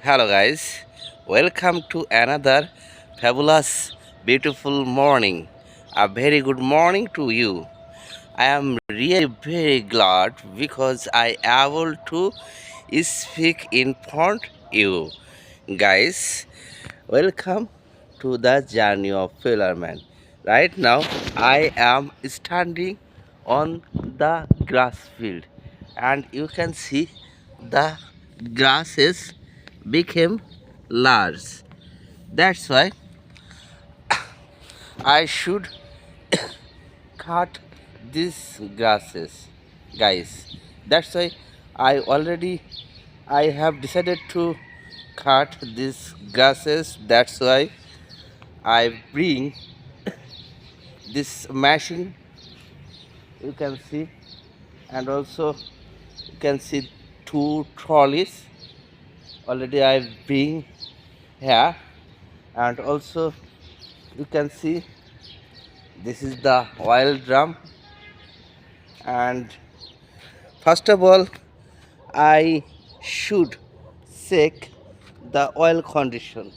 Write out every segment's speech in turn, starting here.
Hello, guys. Welcome to another fabulous, beautiful morning. A very good morning to you. I am really very glad because I am able to speak in front you. Guys, welcome to the journey of Failure Man. Right now, I am standing on the grass field, and you can see the grasses became large. That's why I should cut these grasses, guys. That's why I have decided to cut these grasses. That's why I bring this machine, you can see, and also you can see two trolleys already I bring here, and also you can see this is the oil drum. And first of all, I should check the oil condition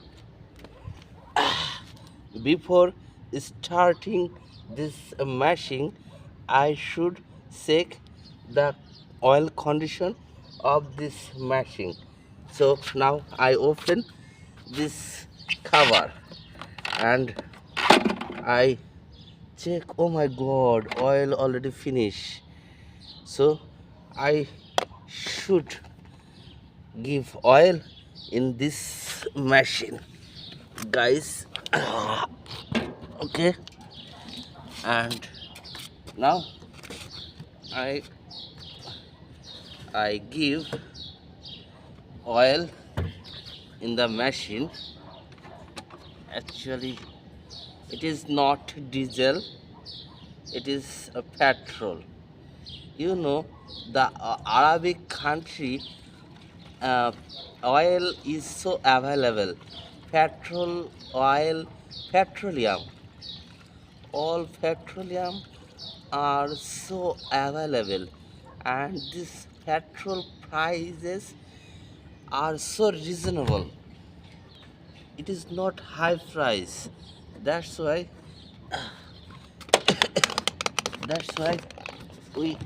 before starting this machine. I should check the oil condition of this machine. So now I open this cover and I check. Oh my god, oil already finished. So I should give oil in this machine, guys. Okay, and now i I give oil in the machine. Actually, it is not diesel, it is a petrol. You know, the Arabic country, uh, oil is so available. Petrol, oil, petroleum, all petroleum are so available, and these petrol prices are so reasonable. It is not high price. That's why that's why we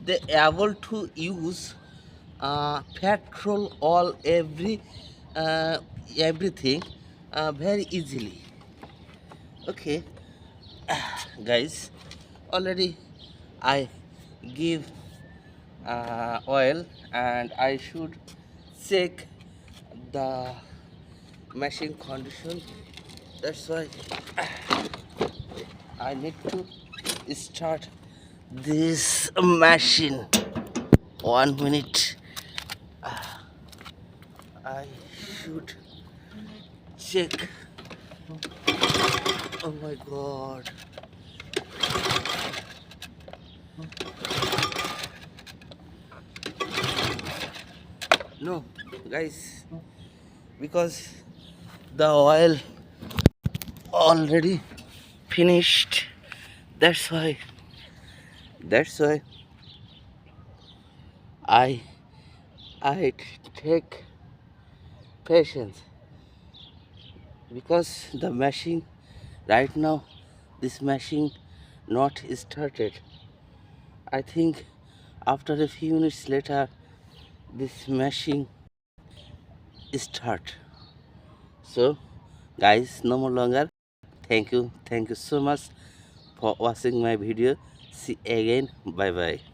they able to use petrol all uh, everything very easily. Okay, guys, already I give oil, and I should check the machine condition. That's why I need to start this machine. 1 minute. I should check. Oh my god. No, guys, because the oil already finished. That's why. That's why I I take patience, because the machine right now, this machine not started. I think after a few minutes later this machine start. So guys, no more longer. Thank you so much for watching my video. See you again. Bye bye.